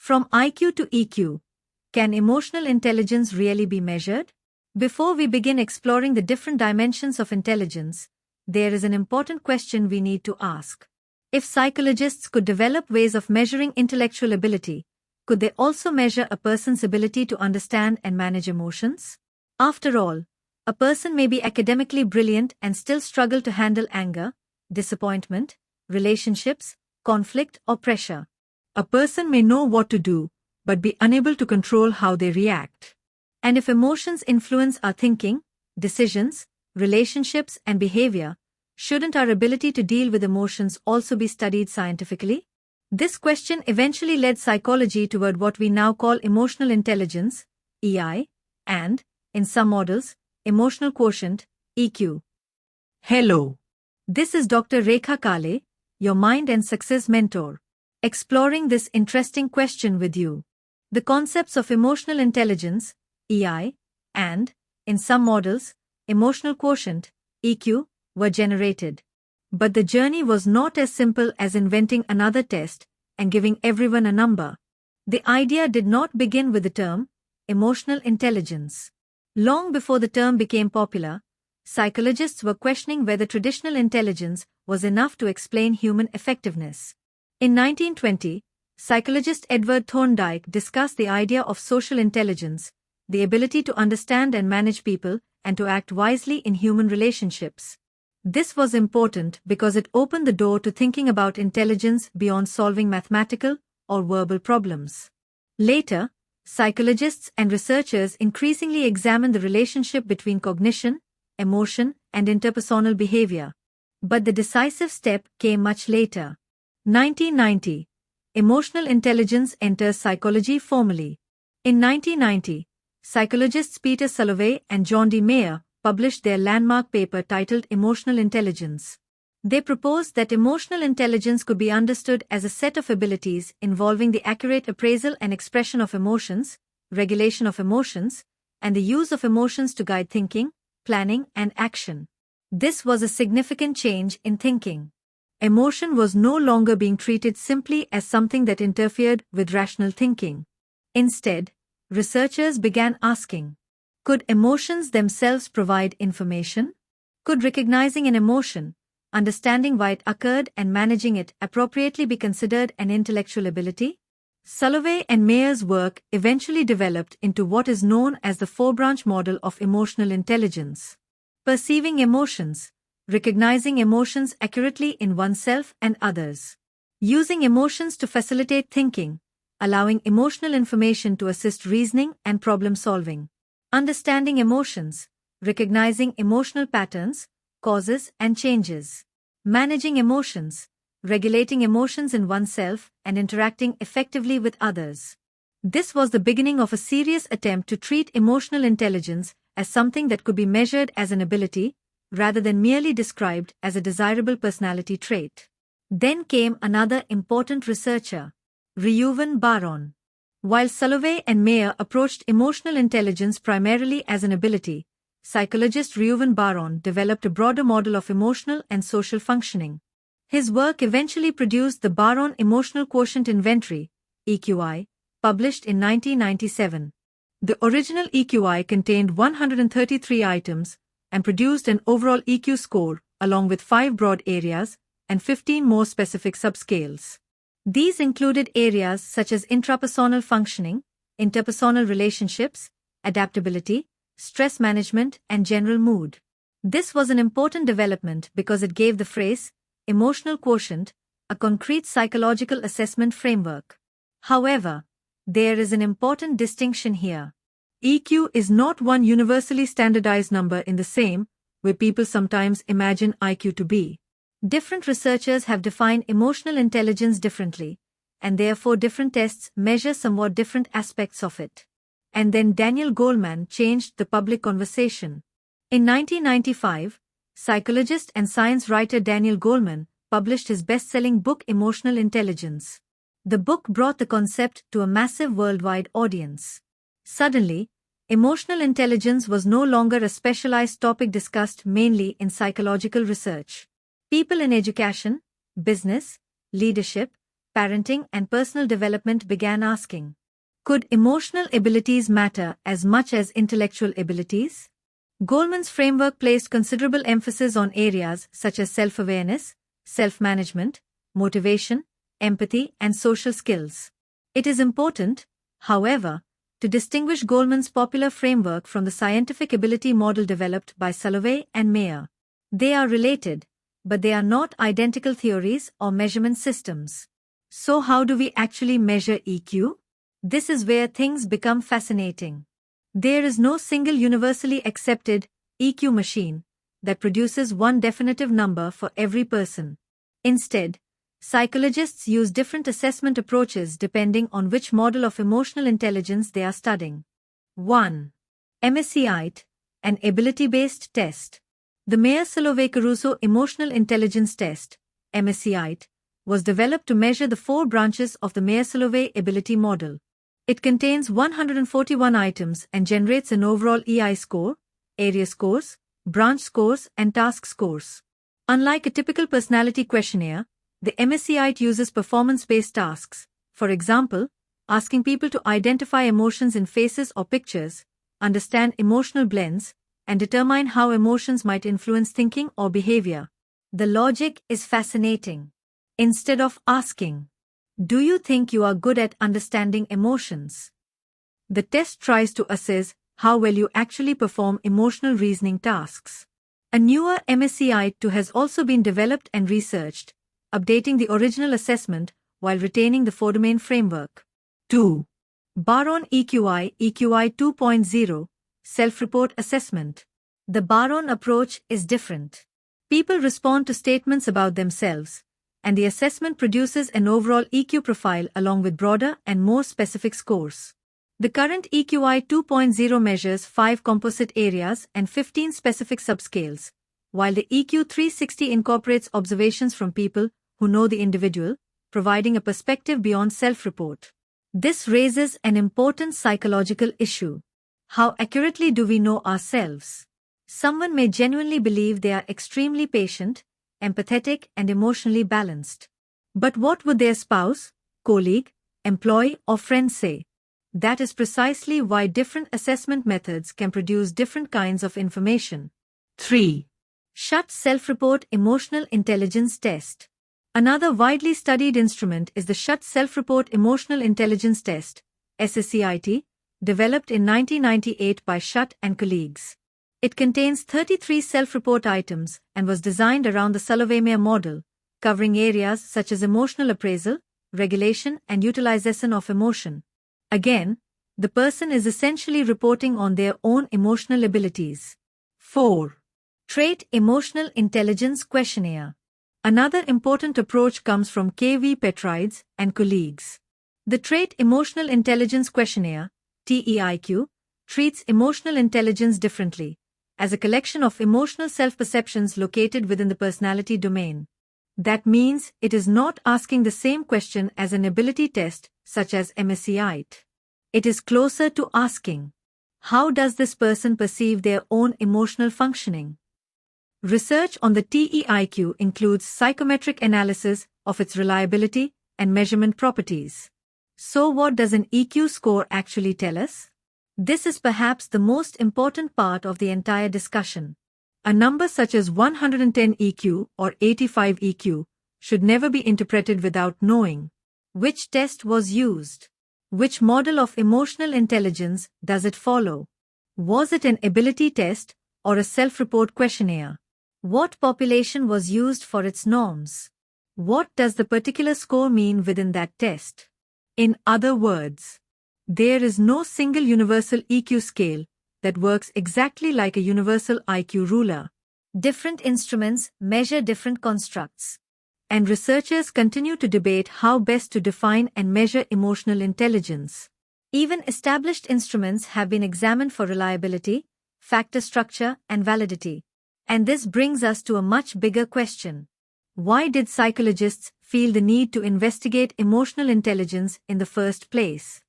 From IQ to EQ, can emotional intelligence really be measured? Before we begin exploring the different dimensions of intelligence, there is an important question we need to ask. If psychologists could develop ways of measuring intellectual ability, could they also measure a person's ability to understand and manage emotions? After all, a person may be academically brilliant and still struggle to handle anger, disappointment, relationships, conflict, or pressure. A person may know what to do, but be unable to control how they react. And if emotions influence our thinking, decisions, relationships, and behavior, shouldn't our ability to deal with emotions also be studied scientifically? This question eventually led psychology toward what we now call emotional intelligence, EI, and, in some models, emotional quotient, EQ. Hello. This is Dr. Rekha Kale, your mind and success mentor, exploring this interesting question with you. The concepts of emotional intelligence, EI, and, in some models, emotional quotient, EQ, were generated. But the journey was not as simple as inventing another test and giving everyone a number. The idea did not begin with the term emotional intelligence. Long before the term became popular, psychologists were questioning whether traditional intelligence was enough to explain human effectiveness. In 1920, psychologist Edward Thorndike discussed the idea of social intelligence, the ability to understand and manage people and to act wisely in human relationships. This was important because it opened the door to thinking about intelligence beyond solving mathematical or verbal problems. Later, psychologists and researchers increasingly examined the relationship between cognition, emotion, and interpersonal behavior. But the decisive step came much later. 1990. Emotional intelligence enters psychology formally. In 1990, psychologists Peter Salovey and John D. Mayer published their landmark paper titled Emotional Intelligence. They proposed that emotional intelligence could be understood as a set of abilities involving the accurate appraisal and expression of emotions, regulation of emotions, and the use of emotions to guide thinking, planning, and action. This was a significant change in thinking. Emotion was no longer being treated simply as something that interfered with rational thinking. Instead, researchers began asking, could emotions themselves provide information? Could recognizing an emotion, understanding why it occurred and managing it appropriately be considered an intellectual ability? Salovey and Mayer's work eventually developed into what is known as the four-branch model of emotional intelligence. Perceiving emotions, recognizing emotions accurately in oneself and others. Using emotions to facilitate thinking, allowing emotional information to assist reasoning and problem-solving. Understanding emotions, recognizing emotional patterns, causes and changes. Managing emotions, regulating emotions in oneself and interacting effectively with others. This was the beginning of a serious attempt to treat emotional intelligence as something that could be measured as an ability, rather than merely described as a desirable personality trait. Then came another important researcher, Reuven Bar-On. While Salovey and Mayer approached emotional intelligence primarily as an ability, psychologist Reuven Bar-On developed a broader model of emotional and social functioning. His work eventually produced the Bar-On Emotional Quotient Inventory, EQI, published in 1997. The original EQI contained 133 items and produced an overall EQ score, along with 5 broad areas and 15 more specific subscales. These included areas such as intrapersonal functioning, interpersonal relationships, adaptability, stress management, and general mood. This was an important development because it gave the phrase, emotional quotient, a concrete psychological assessment framework. However, there is an important distinction here. EQ is not one universally standardized number in the same way people sometimes imagine IQ to be. Different researchers have defined emotional intelligence differently, and therefore different tests measure somewhat different aspects of it. And then Daniel Goleman changed the public conversation. In 1995, psychologist and science writer Daniel Goleman published his best-selling book Emotional Intelligence. The book brought the concept to a massive worldwide audience. Suddenly, emotional intelligence was no longer a specialized topic discussed mainly in psychological research. People in education, business, leadership, parenting, and personal development began asking, could emotional abilities matter as much as intellectual abilities? Goleman's framework placed considerable emphasis on areas such as self-awareness, self-management, motivation, empathy, and social skills. It is important, however, to distinguish Goleman's popular framework from the scientific ability model developed by Salovey and Mayer. They are related, but they are not identical theories or measurement systems. So how do we actually measure EQ? This is where things become fascinating. There is no single universally accepted EQ machine that produces one definitive number for every person. Instead, psychologists use different assessment approaches depending on which model of emotional intelligence they are studying. 1. MSCI, an ability-based test. The Mayer-Salovey-Caruso Emotional Intelligence Test, MSCI, was developed to measure the 4 branches of the Mayer-Salovey ability model. It contains 141 items and generates an overall EI score, area scores, branch scores, and task scores. Unlike a typical personality questionnaire, the MSCI uses performance-based tasks, for example, asking people to identify emotions in faces or pictures, understand emotional blends, and determine how emotions might influence thinking or behavior. The logic is fascinating. Instead of asking, do you think you are good at understanding emotions? The test tries to assess how well you actually perform emotional reasoning tasks. A newer MSCI tool has also been developed and researched, updating the original assessment while retaining the 4-domain framework. 2. Baron EQI 2.0 Self-report assessment. The Baron approach is different. People respond to statements about themselves, and the assessment produces an overall EQ profile along with broader and more specific scores. The current EQI 2.0 measures 5 composite areas and 15 specific subscales, while the EQ 360 incorporates observations from people who know the individual, providing a perspective beyond self-report. This raises an important psychological issue. How accurately do we know ourselves? Someone may genuinely believe they are extremely patient, empathetic, and emotionally balanced. But what would their spouse, colleague, employee, or friend say? That is precisely why different assessment methods can produce different kinds of information. 3. Schutt Self-Report Emotional Intelligence Test. Another widely studied instrument is the Schutt Self-Report Emotional Intelligence Test, SSEIT, developed in 1998 by Schutt and colleagues. It contains 33 self-report items and was designed around the Salovey-Mayer model, covering areas such as emotional appraisal, regulation, and utilization of emotion. Again, the person is essentially reporting on their own emotional abilities. 4. Trait Emotional Intelligence Questionnaire. Another important approach comes from K.V. Petrides and colleagues. The Trait Emotional Intelligence Questionnaire, TEIQ, treats emotional intelligence differently, as a collection of emotional self-perceptions located within the personality domain. That means it is not asking the same question as an ability test, such as MSCI. It is closer to asking, how does this person perceive their own emotional functioning? Research on the TEIQ includes psychometric analysis of its reliability and measurement properties. So what does an EQ score actually tell us? This is perhaps the most important part of the entire discussion. A number such as 110 EQ or 85 EQ should never be interpreted without knowing which test was used. Which model of emotional intelligence does it follow? Was it an ability test or a self-report questionnaire? What population was used for its norms? What does the particular score mean within that test? In other words, there is no single universal EQ scale that works exactly like a universal IQ ruler. Different instruments measure different constructs, and researchers continue to debate how best to define and measure emotional intelligence. Even established instruments have been examined for reliability, factor structure, and validity. And this brings us to a much bigger question. Why did psychologists feel the need to investigate emotional intelligence in the first place?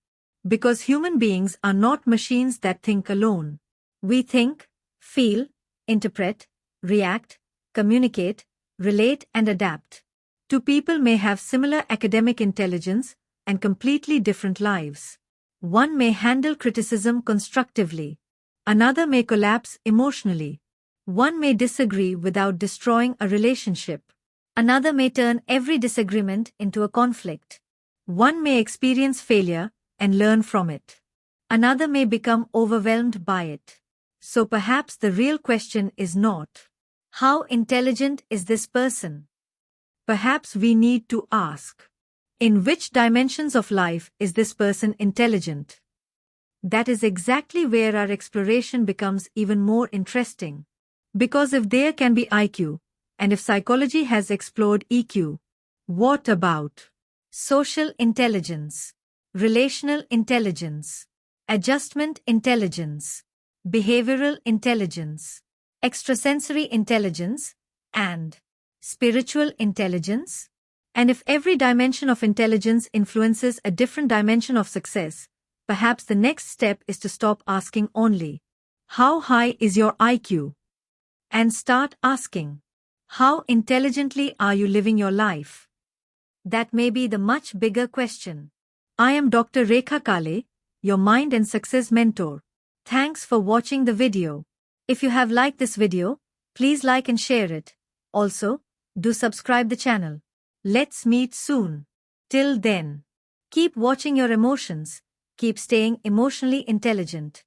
Because human beings are not machines that think alone. We think, feel, interpret, react, communicate, relate, and adapt. Two people may have similar academic intelligence and completely different lives. One may handle criticism constructively. Another may collapse emotionally. One may disagree without destroying a relationship. Another may turn every disagreement into a conflict. One may experience failure and learn from it. Another may become overwhelmed by it. So perhaps the real question is not, how intelligent is this person? Perhaps we need to ask, in which dimensions of life is this person intelligent? That is exactly where our exploration becomes even more interesting. Because if there can be IQ, and if psychology has explored EQ, what about social intelligence, relational intelligence, adjustment intelligence, behavioral intelligence, extrasensory intelligence, and spiritual intelligence? And if every dimension of intelligence influences a different dimension of success, perhaps the next step is to stop asking only, how high is your IQ? And start asking, how intelligently are you living your life? That may be the much bigger question. I am Dr. Rekha Kale, your Mind and Success Mentor. Thanks for watching the video. If you have liked this video, please like and share it. Also, do subscribe the channel. Let's meet soon. Till then, keep watching your emotions, keep staying emotionally intelligent.